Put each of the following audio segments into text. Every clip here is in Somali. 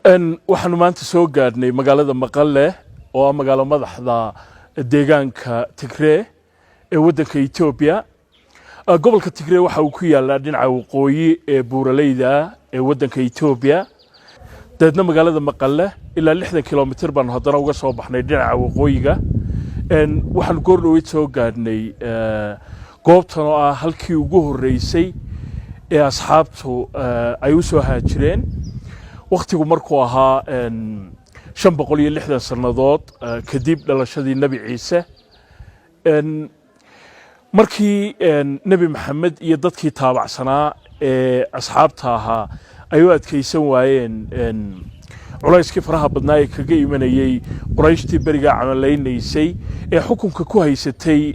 waxaanu maanta soo gaadhnay magaalada Maqale oo ah magaalo madaxda deegaanka Tigray ee waddanka Itoobiya. gobolka Tigray waxa uu ku yaalaa dhinaca waqooyi ee buuraleyda ee waddanka Itoobiya. dadna magaalada Maqale ilaa 60 kilomitir baan haddana uga soo baxnay dhinaca waqooyiga. waxaan goordhoweyd soo gaadhnay goobtan oo ah halkii ugu horeysay ee asxaabtu ay u soo haajireen waqtigu markuu ahaa 560 sanadood kadib dhalashadii Nabi Ciise. markii Nabi Maxamed iyo dadkii taabacsanaa ee asxaabta ahaa ay u adkeysan waayeen culayskii faraha badnaa ee kaga imanayay Qurayshtii bariga camalaynaysay ee xukunka ku haysatay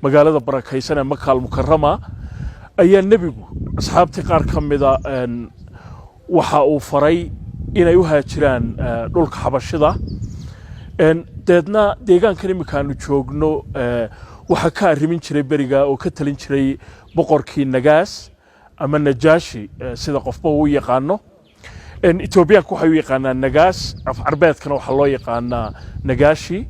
magaalada barakaysan ee Makka al-Mukarrama ayaa nabigu asxaabtii qaar kamida waxa uu faray inay u haajiraan dhulka xabashida. deedna deegaankan imika aanu joogno waxa ka arrimin jiray bariga oo ka talin jiray boqorkii Nagaas ama Najaashi sida qofba uu yaqaano. Itoobiyaanku waxay u yaqaanaan Nagaas, af Carbeedkana waxa loo yaqaanaa Nagaashi.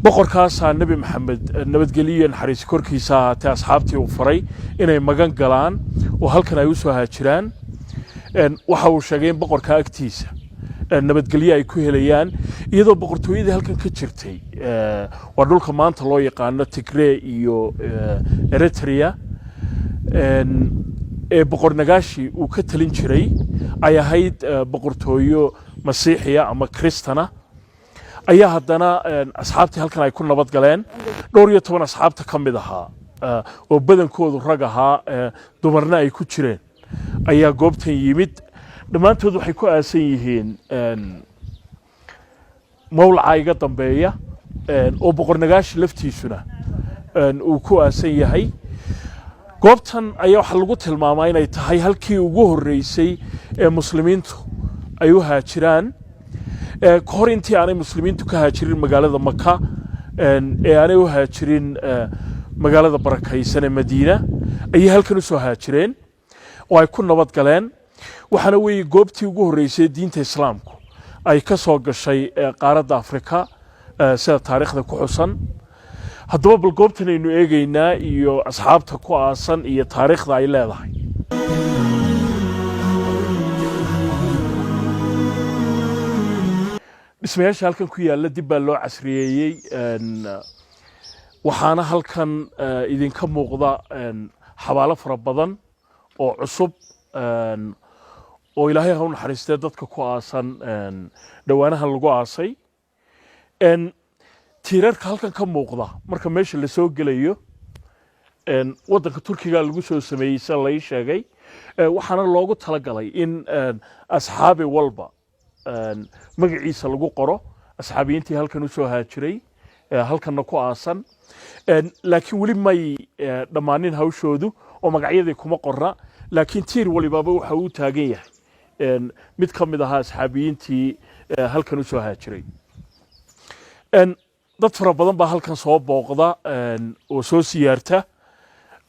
boqorkaasa Nabi Maxamed nabadgeliyo naxariis korkiisa ahaatee asxaabtii uu faray inay magan galaan oo halkan ay u soo haajiraan. waxa uu sheegay in boqorka agtiisa nabadgelyo ay ku helayaan iyadoo boqortooyadii halkan ka jirtay waa dhulka maanta loo yaqaano Tigray iyo Eritrea ee boqor Nagaashi uu ka talin jiray ay ahayd boqortooyo Masiixiya ama Kristana. ayaa haddana asxaabtii halkan ay ku nabad galeen. 12 asxaabta ka mid ahaa oo badankoodu rag ahaa dumarna ay ku jireen ayaa goobtan yimid. dhammaantood waxay ku aasan yihiin mawlaca iga dambeeya oo boqor Nagaashi laftiisuna uu ku aasan yahay. goobtan ayaa waxa lagu tilmaamaa inay tahay halkii ugu horeysay ee muslimiintu ay u haajiraan kahor intii aanay muslimiintu ka haajirin magaalada Makka ee aanay u haajirin magaalada barakaysan ee Madiina ayay halkan u soo haajireen oo ay ku nabad galeen. waxaana weeye goobtii ugu horeysay diinta Islaamku ay ka soo gashay qaaradda Afrika sida taariikhda ku xusan. haddaba bal goobtan aynu eegaynaa iyo asxaabta ku aasan iyo taariikhda ay leedahay. dhismayaasha halkan ku yaalla dib baa loo casriyeeyey waxaana halkan idinka muuqda xabaalo fara badan oo cusub oo Ilaahay ha u naxariistay dadka ku aasan dhawaanahan lagu aasay. tiirarka halkan ka muuqda marka meesha la soo gelayo waddanka Turkiga lagu soo sameeyay sida la sheegay waxaana loogu talagalay in asxaabi walba magaciisa lagu qoro asxaabiyiintii halkan u soo haajiray halkanna ku aasan. laakiin wali may dhamaanin hawshoodu oo magacyadii kuma qorna laakiin tiir walibaaba waxa uu taagan yahay mid ka mid ah asxaabiyiintii halkan u soo haajiray. dad fara badan baa halkan soo booqda oo soo siyaarta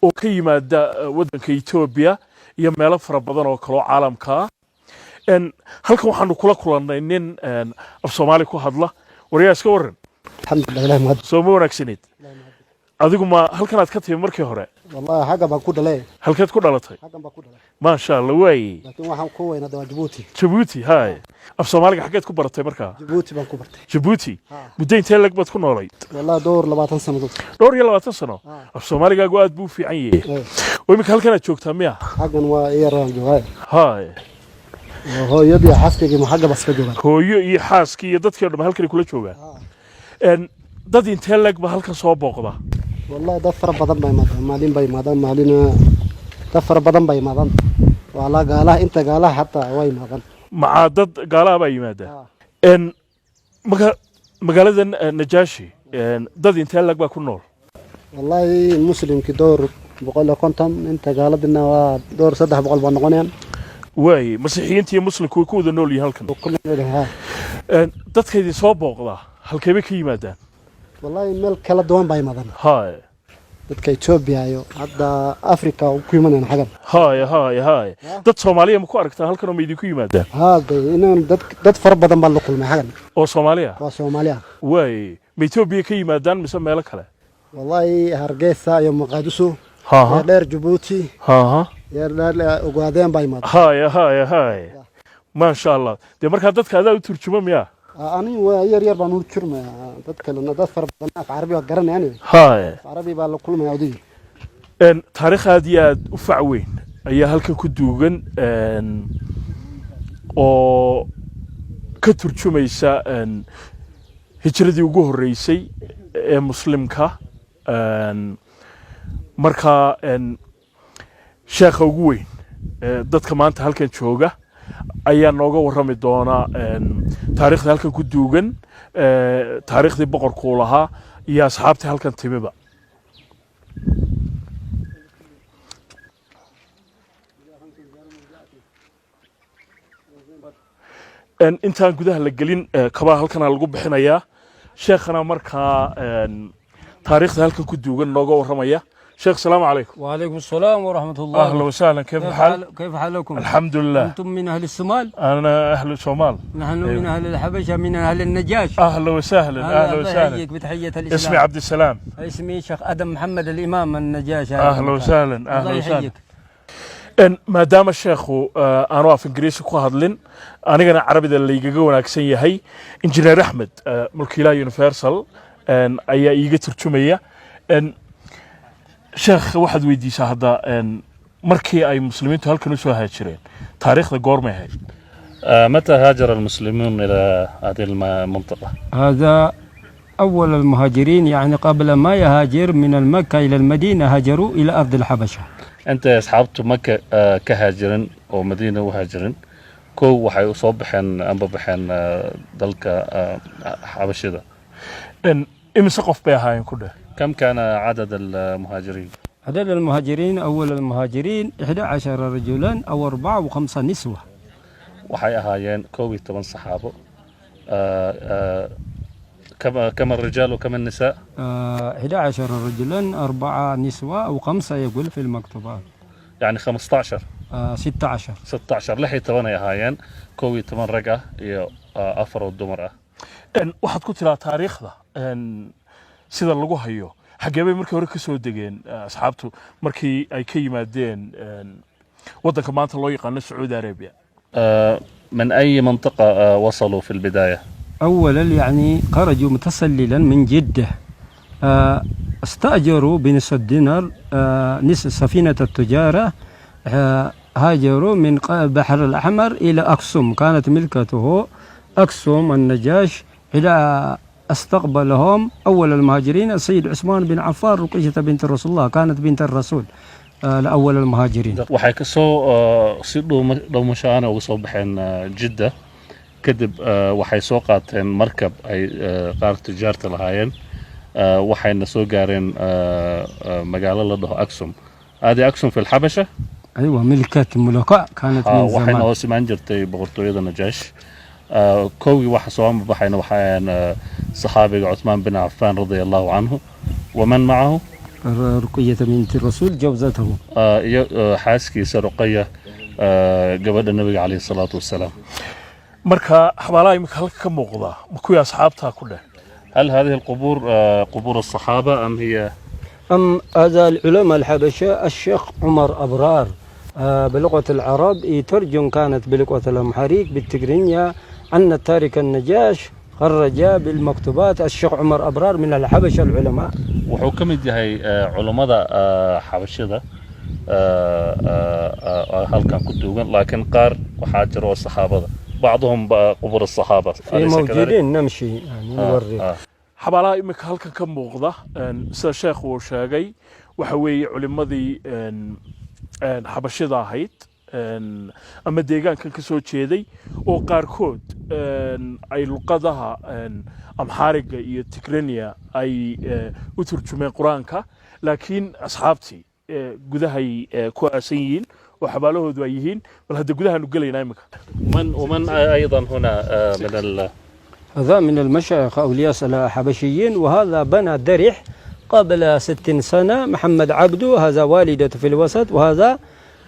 oo ka yimaada waddanka Itoobiya iyo meelo fara badan oo kale oo caalamka ah. halkan waxaanu kula kulannay nin af Soomaali ku hadla. wariyaa iska waran. alxamdulillaah soo ma wanaagsaneed. adigu ma halkan aad ka timi markii hore. wallahi xagga baan ku dhalay. halkeed ku dhalatay. xaggan baan ku dhalay. ma sha Allah way. laakiin waxaan ku weynaaday waa Djibouti. Djibouti hay. af Soomaaliga xageed ku baratay markaa. Djibouti baan ku bartay. Djibouti muddo intee lag baad ku noolayd. wallahi door 20 sano. door 20 sano. af Soomaaliga aad buu fiican yahay. oo imika halkan aad joogtaa miya. xaggan waa Iran joogay. hay. hooyadii xaaskayga ma xagga bas ka joogaan. hooyo iyo xaaskii iyo dadkii dhammaan halkan kula joogaan. dad intee lag ba halkan soo booqda. wallahi dad fara badan bay maalin bay dad fara badan bay maadan. wala gaalaha inta gaalaha hatta way maadan. ma dad gaalaha bay yimaadaan. magaaladan Najaashi dad intee lag ba ku nool. wallahi muslimki door 150 inta gaaladina waa door 300 baa noqonayaan. way masiixiyiintii muslimku ku wada nool yihiin halkan. dadkeedii soo booqda halkee bay ka yimaadaan. wallahi meel kala duwan bay maadan. hay. dadka Ethiopia iyo hadda Africa ku yimaadeen xagan هاي dad Soomaaliya ma ku aragtaa halkan oo meedii ku yimaadaan hada inaan dad far badan baa la kulmay xagan oo Soomaaliya waa Soomaaliya way ma Ethiopia ka yimaadaan mise meel kale wallahi Hargeysa iyo Mogadishu ها dheer Djibouti ها yaa ogaadeen baa yimaadeen هاي ما شاء الله dee marka dadka aad u turjuma miya ani waa yar baan u turmaya dad kale dad far badan af Carabi oo garanayaan هاي Carabi baa la kulmay awdii taariikh aad iyo aad u fac weyn ayaa halkan ku duugan oo ka turjumaysa hijradii ugu horeysay ee muslimka marka sheekha ugu weyn dadka maanta halkan jooga ayaa nooga warrami doona taariikhda halkan ku duugan taariikhdii boqorku lahaa iyo asxaabtii halkan timiba intaan gudaha la gelin kabaa halkana lagu bixinayaa sheekhana markaa taariikhda halkan ku duugan nooga warramaya شيخ السلام عليكم. وعليكم السلام ورحمة الله. أهلا وسهلا كيف الحال؟ كيف حالكم؟ الحمد لله. أنتم من أهل الصومال؟ أنا أهل الصومال. نحن من أهل الحبشة من أهل النجاش. أهلا وسهلا أهلا وسهلا. أحييك بتحية الإسلام. اسمي عبد السلام. اسمي شيخ آدم محمد الإمام النجاش. أهلا وسهلا أهلا وسهلا. ما دام الشيخ أنا في إنجليزي كهادلين أنا جانا عربي ده اللي يجوا ناكسين هي إنجنير أحمد ملكيلا يونيفرسال أي يجي ترجمية شيخ واحد ويدي هذا مركي أي مسلمين هالكن وسوا هاجرين تاريخ الجورمة هاي متى هاجر المسلمون إلى هذه المنطقة؟ هذا أول المهاجرين يعني قبل ما يهاجر من المكة إلى المدينة هاجروا إلى أرض الحبشة. أنت أصحابت مكة كهاجرين أو مدينة وهاجرين كو وحي صبحن أم بحن ذلك حبشة إم سقف بها هاي كله كم كان عدد المهاجرين؟ عدد المهاجرين أول المهاجرين 11 رجلا أو 4 و5 نسوة. وحي أهايين كوي 8 صحابة كم الرجال وكم النساء؟ 11 رجلا 4 نسوة أو 5 يقول في المكتوبات. يعني 15 16 لحي 8 أهايين كوي 8 رقة أفر الدمرة. waxaad ku tiraa taariikhda sida lagu hayo xageebay markii hore ka soo degeen asxaabtu markii ay ka yimaadeen wadanka maanta loo yaqaan Saudi Arabia من أي منطقة وصلوا في البداية؟ أولا يعني خرجوا متسللا من جدة استأجروا بنصف الدينار نصف سفينة التجارة هاجروا من البحر الأحمر إلى أقصم كانت ملكته أقصم النجاش إلى استقبلهم أول المهاجرين السيد عثمان بن عفان رقية بنت رسول الله كانت بنت الرسول لأول المهاجرين. waxay ka soo si dhowmashaana uga soo baxeen Jidda kadib waxay soo qaateen markab ay qaar tijaarta lahaayeen waxayna soo gaareen magaalo la dhaho Aksum. هذه أكسوم في الحبشة؟ أيوة ملكة ملوكة كانت من زمان. waxayna hoos imaan jirtay boqortooyada Najaash. كوي واحد صوام بحين وحين صحابي عثمان بن عفان رضي الله عنه ومن معه رقية بنت الرسول جوزته حاسكي رقية قبل النبي عليه الصلاة والسلام. مركا حوالي مكالك كم مغضى مكوي أصحابتها كلها. هل هذه القبور قبور الصحابة أم هي هذا العلماء الحبشة الشيخ عمر أبرار بلغة العرب يترجم كانت بلغة الأمحاريك بالتقرينية أن التارك النجاش خرج بالمكتوبات الشيخ عمر أبرار من الحبشة العلماء. وحكم هي علماء حبشة هل كان كتوغن لكن قار وحاجروا الصحابة بعضهم قبور الصحابة في موجودين نمشي يعني نوري. حبالا إمك هل كان موقضة سيشيخ وشاقي وحوي علماء xabashida ahayd ama deegaankan ka soo jeeday oo qaarkood ay luqadaha amxaariga iyo tigrania ay u turjumeen quraanka laakiin asxaabtii gudahay ku aasan yihiin oo xabaalahoodu ay yihiin bal hadda gudahaanu gelaynaa imika ومن أيضا هنا من هذا من المشايخ أولياء الحبشيين وهذا بنى درح قبل 60 سنة محمد عبده هذا والدته في الوسط، وهذا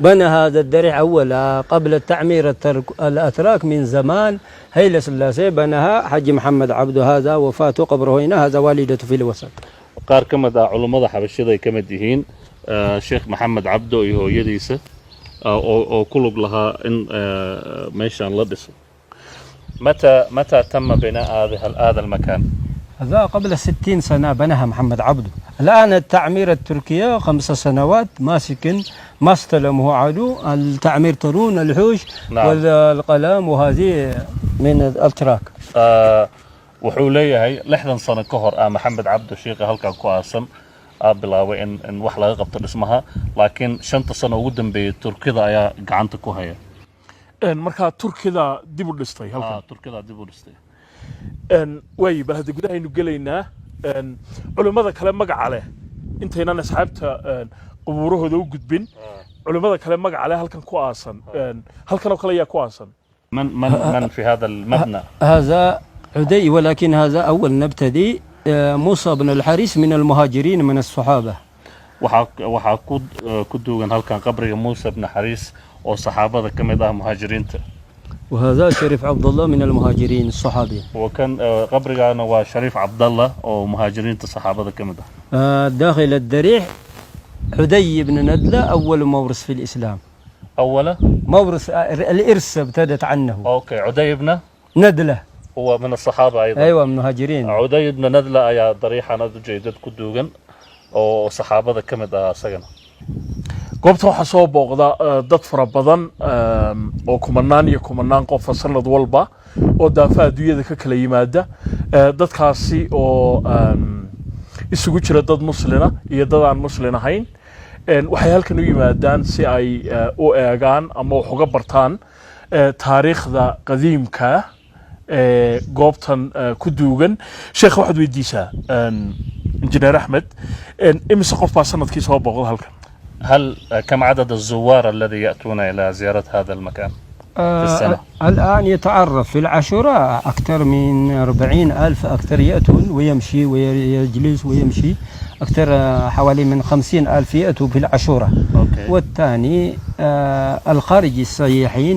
بنى هذا الضريح أولا قبل التعمير الأتراك من زمان. هيلة سلاسي بناها حج محمد عبده، هذا وفاته قبره هنا، هذا والدته في الوسط. qaar ka mid ah culummada xabashida ay ka mid yihiin sheekh maxamed cabdo iyo hooyadiisa oo ku lug lahaa in meeshaan la dhiso. متى تم بناء هذا المكان؟ هذا قبل 60 سنة بناها محمد عبده. الآن التعمير التركية 5 سنوات ماسكن، ما استلمه عدو. التعمير ترون الحوش نعم. والقلم وهذه من الأتراك. wuxuu leeyahay 60 sano ka hor maxamed cabdo sheekha halkan ku aasan bilaaway in wax laga qabto dhismaha, laakiin 5 sano ugu dambeeyay Turkida ayaa gacanta ku haya. markaa Turkida dib u dhistay halkan. Turkida dib u dhistay. way bal hadda gudahaynu gelaynaa culimada kale magaca leh intaynan asxaabta qubuurahooda u gudbin. culimada kale magaca leh halkan ku aasan, halkan oo kale ayaa ku aasan. من في هذا المبنى؟ هذا عدي، ولكن هذا أول نبتدي. موسى بن الحارث من المهاجرين من الصحابة. waxaa ku duugan halkan qabriga Muuse ibn Xariis oo saxaabada ka mid ah muhaajiriinta. وهذا شريف عبد الله من المهاجرين الصحابي. وكان qabrigana waa Shariif Abdallah oo muhaajiriinta saxaabada ka mid ah. داخل الضريح عدي بن ندلة أول مورث في الإسلام. أولا مورث الإرث ابتدت عنه. أوكي. عدي بن ندلة هو من الصحابة أيضا. أيوة من المهاجرين. عدي بن ندلة أيا ضريحة ندو جيدد كدوغن oo saxaabada ka mid ah asagana. goobta waxaa soo booqda dad fara badan oo kumanaan iyo kumanaan qof sanad walba oo daafaha adduunyada ka kala yimaada. dadkaasi oo isugu jira dad muslina iyo dad aan muslin ahayn. waxay halkan u yimaadaan si ay u eegaan ama wax uga bartaan taariikhda qadiimka goobtan ku duugan. sheekh waxaad weydiisaa injineer Axmed imise qof baa sanadkii soo booqda halkan؟ هل كم عدد الزوار الذي يأتون إلى زيارة هذا المكان في السنة؟ الآن يتعرف في العاشوراء أكثر من 40,000 أكثر يأتون ويمشي ويجلس ويمشي. أكثر حوالي من 50,000 يأتوا في العاشوراء. والثاني الخارج السياحين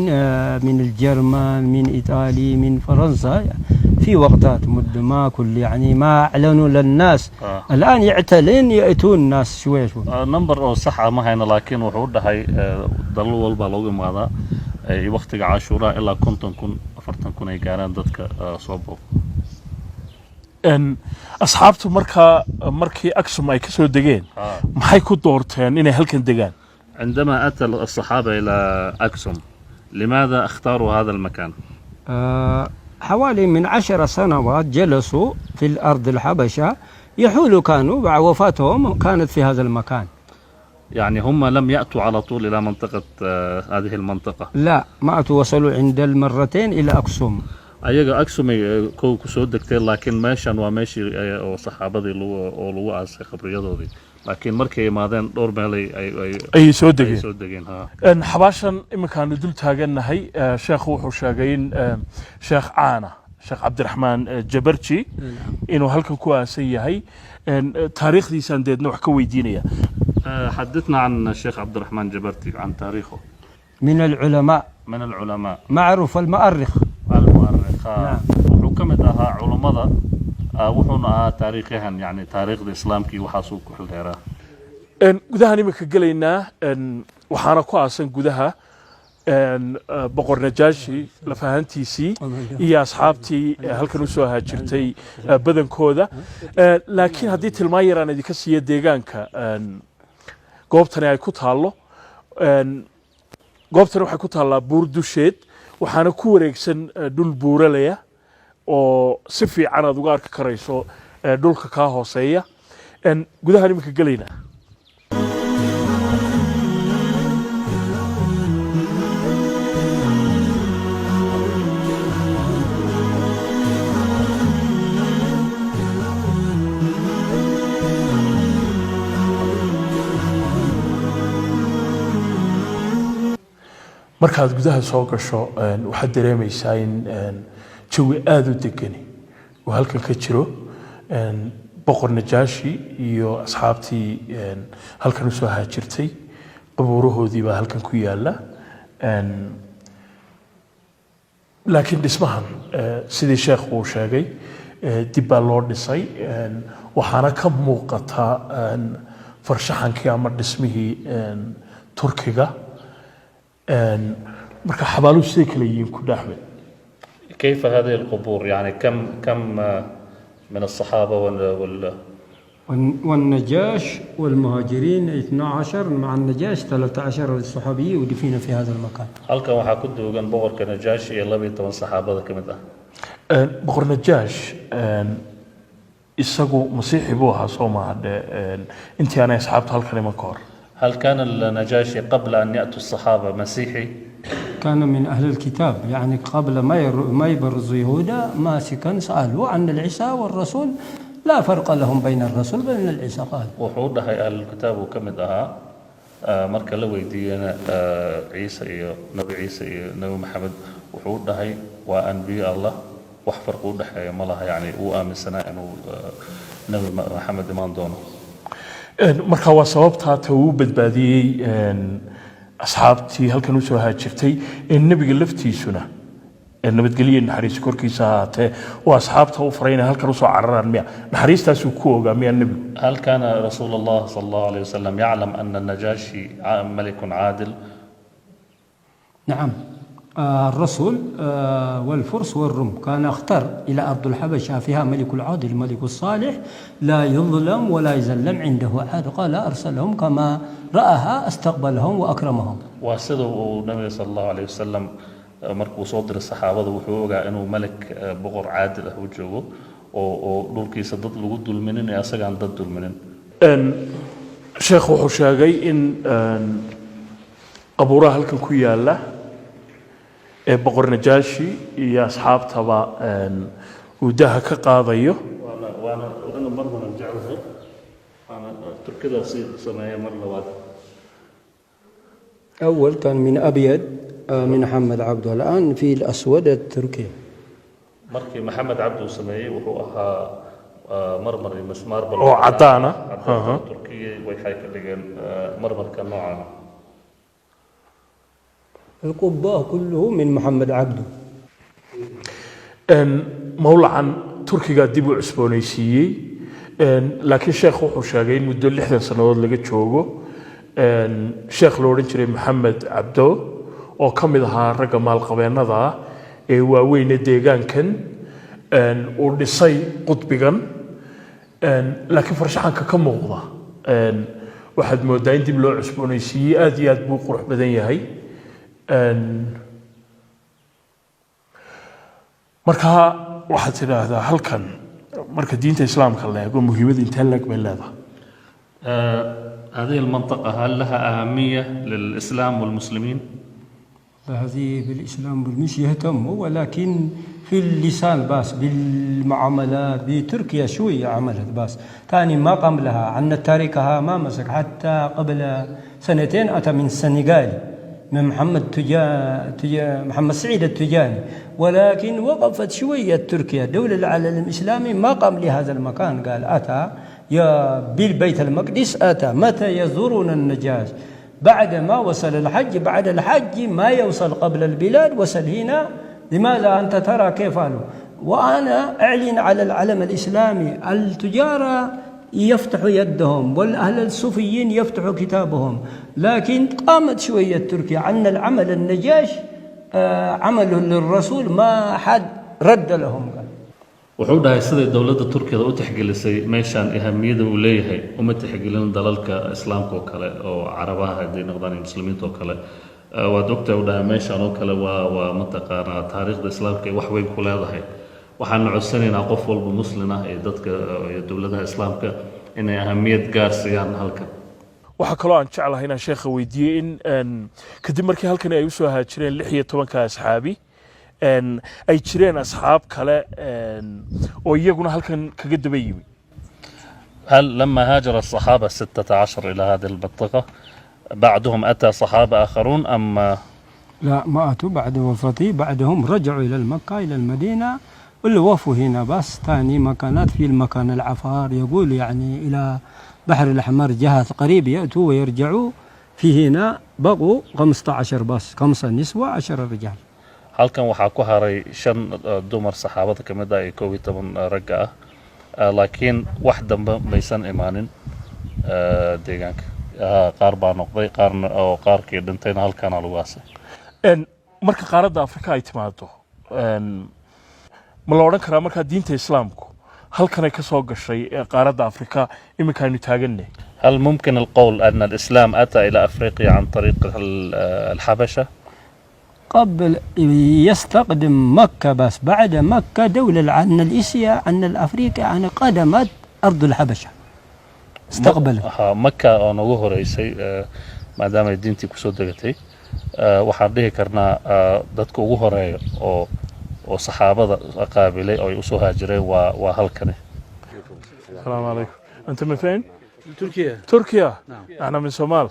من الجرمن من إيطاليا من فرنسا في وقتات ما كل يعني ما أعلنوا للناس. الآن يعتلن يأتون الناس شوي شوي. نمبر صحة ما هنا لكن وحود هاي ضلوا والبلوغ ماذا وقت عاشوراء إلا كنتم أفرتم كنا يقارن ضدك صوبه. asxaabtu markii Aksum ay ka soo degeen maxay ku doorteen inay halkan degaan؟ عندما أتى الصحابة إلى أكسوم لماذا اختاروا هذا المكان؟ حوالي من 10 سنوات جلسوا في الأرض الحبشة، يحولوا كانوا بعد وفاتهم كانت في هذا المكان. يعني هم لم يأتوا على طول إلى منطقة هذه المنطقة؟ لا، ما أتوا، وصلوا عند المرتين إلى أكسوم. ayaga Aksumay ku soo degtay laakiin meeshan waa meeshii oo saxaabadii lagu aasay qabriyadoodii, laakiin markay imaadeen dhowr meel ay soo degeen. xabaashan iminkaanu dul taagannahay sheekhu wuxuu sheegay in sheekh caana sheekh cabdiraxmaan jabarji inuu halkan ku aasan yahay. taariikhdiisaan deedna wax ka weydiinaya. حدثنا عن الشيخ عبد الرحمن جبرتي عن تاريخه. من العلماء معروف المؤرخ. wuxuu ka mid ahaa culimada wuxuuna ahaa taariikhahan yani taariikhda islaamkii waxaasuu ku xildheeraa. gudahan iminka gelaynaa waxaana ku aasan gudaha boqor Najaashi lafahantiisii iyo asxaabtii halkan u soo haajirtay badankooda. laakiin haddii tilmaan yaraan idinka siiyo deegaanka goobtani ay ku taallo, goobtani waxay ku taallaa buur dusheed, waxaana ku wareegsan dhul buuralaya oo si fiican aad uga arki karayso dhulka kaa hooseeya. gudahan iminka gelaynaa. markaad gudaha soo gasho waxaad dareemaysaa in jawi aad u degan oo halkan ka jiro. boqor najaashi iyo asxaabtii halkan u soo haajirtay qabuurahoodii baa halkan ku yaala laakiin dhismahan sidii sheekhu uu sheegay dib baa loo dhisay waxaana ka muuqata farshaxankii ama dhismihii turkiga marka xabaaluhu siday kale yihiin ku dhaaxwe كيف هذه القبور يعني كم من الصحابة والنجاش والمهاجرين 12 مع النجاش 13 الصحابي ودفين في هذا المكان. هل كان waxaa ku duugan boqorka Najaashi iyo 12 saxaabada kamid ah boqor Najaash isagu masiixi buu ahaa Soomaaliya intii aanay asxaabta halkan iman ka hor هل كان النجاشي قبل أن يأتوا الصحابة مسيحي؟ كان من أهل الكتاب يعني قبل ما يبرز يهودا ماسكا سألوا عن العيسى والرسول لا فرق لهم بين الرسول وبين العيسى قال وحودها أهل الكتاب وكمدها marka la weydiiyana ciise iyo nabi ciise iyo nabi maxamed wuxuu dhahay waa anbiyo allah wax farq u dhaxeeyo ma laha yani uu aaminsanaa inuu nabi maxamed imaan doono marka waa sababta uu badbaadiyay asxaabtii halkan u soo haajirtay nabiga laftiisuna nabadgelyo naxariis korkiisa ahaatee waa asxaabta u farayna halkan u soo cararaan miya naxariistaas uu ku ogaa miya nabigu هل كان رسول الله صلى الله عليه وسلم يعلم أن النجاشي ملك عادل؟ نعم الرسول والفرس والروم كان اختار إلى أرض الحبشة فيها ملك العادل ملك الصالح لا يظلم ولا يزلم عنده أحد قال أرسلهم كما رأها استقبلهم وأكرمهم وسيدو النبي صلى الله عليه وسلم markuu soo diray saxaabada wuxuu ogaa inuu malik boqor caadil ah u joogo oo dhulkiisa dad lagu dulminin ee asaga aan dad dulminin sheekh wuxuu sheegay in qabuuraha halkan ku yaala ee boqor Najaashi iyo asxaabtaba uu daha ka qaadayo waana marna jeclahay ana turkida sameeyo mar labaad أول كان من أبيض من محمد عبده الآن في الأسود التركي markii maxamed cabdu sameeyay wuxuu ahaa marmar masmaar bal oo cadaana turkiga waxay ka dhigeen marmarka noocan القبة كله من محمد عبده mawlacan turkiga dib u cusboonaysiiyey laakiin sheekh wuxuu sheegay in muddo 60 sanadood laga joogo sheekh loo oran jiray maxamed cabdo oo ka mid ahaa ragga maalqabeennada ee waaweyn ee deegaankan uu dhisay qudbigan laakiin farshaxanka ka muuqda waxaad moodaa in dib loo cusboonaysiiyey aad iyo aad buu qurux badan yahay marka waxaad tidhaahdaa halkan marka diinta islaamka la eego muhiimada intee lag bay leedahay هذه المنطقة هل لها أهمية للإسلام والمسلمين؟ هذه بالإسلام مش يهتموا ولكن في اللسان بس بالمعاملات بتركيا شوية عملت بس ثاني ما قام لها عن تاركها ما مسك حتى قبل 2 أتى من السنغال من محمد سعيد التجاني ولكن وقفت شوية تركيا دولة العالم الإسلامي ما قام لهذا المكان قال أتى يا بالبيت المقدس أتى متى يزورون النجاش بعد ما وصل الحج بعد الحج ما يوصل قبل البلاد وصل هنا لماذا أنت ترى كيف قالوا وأنا أعلن على العلم الإسلامي التجارة يفتحوا يدهم والأهل الصوفيين يفتحوا كتابهم لكن قامت شوية تركيا عن العمل النجاش عمله للرسول ما حد رد لهم قال wuxuu dhahay sida dawladda Turkiga u tixgelisay meeshan ahamiyada uu leeyahay uma tixgelin dalalka islaamka oo kale oo carabaha hadii noqdaan muslimiinta oo kale waa doctor u dhahay meeshan oo kale waa mataqaana taariikhda islaamka wax weyn ku leedahay waxaan codsanaynaa qof walba muslim ah ee dadka dawladaha islaamka inay ahamiyad gaar siiyaan halkan waxa kale oo aan jeclahay inaan sheekha weydiiyay in kadib markii halkan ay u soo haajireen 16 ka asxaabi ay jireen asxaab kale oo iyaguna halkan kaga daba yimi هل لما هاجر الصحابة 16 إلى هذه المنطقة بعدهم أتى صحابة آخرون أم لا ما أتوا بعد وفاتي بعدهم رجعوا إلى المكة إلى المدينة اللي وقفوا هنا بس ثاني مكانات في المكان العفار يقول يعني إلى بحر الأحمر جهة قريب يأتوا ويرجعوا. في هنا بقوا 15 بس 5 نسوة 10 رجال. halkan waxaa ku haray 5 dumar saxaabada ka mid ah iyo 11 rag ah laakiin wax dambe maysan imaanin deegaanka qaar baa noqday qaarkii dhintayna halkan lagu aasay marka qaaradda Afrika ay timaado ma la oran karaa marka diinta islaamku halkan ay ka soo gashay qaaradda Afrika iminka aynu taaganay هل ممكن القول أن الإسلام أتى إلى أفريقيا عن طريق الحبشة؟ قبل يستقدم مكة بس بعد مكة دولة عن الإسيا عن الأفريقيا عن قدمت أرض الحبشة استقبلت مكة oo nagu horeysay maadaama diintii ku soo degatay waxaan dhihi karnaa dadka ugu horeeya oo saxaabada qaabilay oo ay u soo haajireen waa halkan. السلام عليكم. أنت من فين؟ تركيا. تركيا. نعم. أنا من صومال.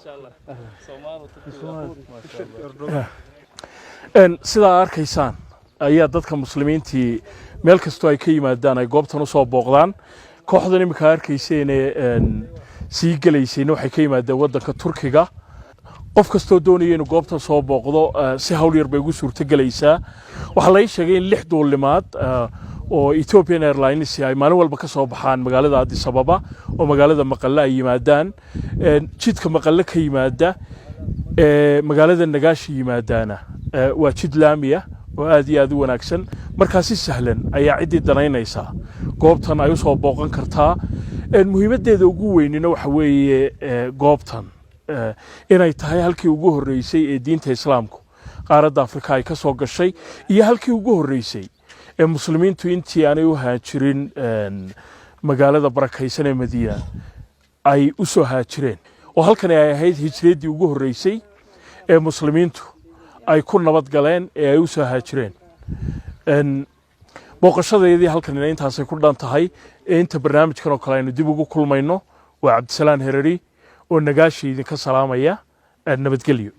sidaa arkaysaan ayaa dadka muslimiintii meel kastoo ay ka yimaadaan ay goobtan u soo booqdaan. kooxdan imika arkayseen sii galaysayna waxay ka yimaadeen waddanka Turkiga. qof kastoo doonaya inuu goobtan soo booqdo si hawl yar bay ugu suurtagelaysaa. waxaa la sheegay in 6 duulimaad oo Ethiopian Airlines ay maalin walba ka soo baxaan magaalada Addis Ababa oo magaalada Maqalla ay yimaadaan jidka Maqalla ka yimaada magaalada Nagaashi yimaadaana waa jid laamiya oo aad iyo aad u wanaagsan marka si sahlan ayaa cidii danaynaysa goobtan ay u soo booqan kartaa. muhiimadeeda ugu weynina waxa weeye goobtan inay tahay halkii ugu horeysay ee diinta islaamku qaaradda Afrika ay ka soo gashay iyo halkii ugu horeysay ee muslimiintu intii aanay u haajirin magaalada barakaysan ee Madiina ay u soo haajireen oo halkan ay ahayd hijradii ugu horeysay ee muslimiintu ay ku nabad galeen ee ay u soo haajireen. booqashadeedii halkan intaas ay ku dhan tahay inta barnaamijkan oo kale aynu dib ugu kulmayno waa Cabdisalaan Herari oo Nagaashi idinka salaamaya nabadgelyo.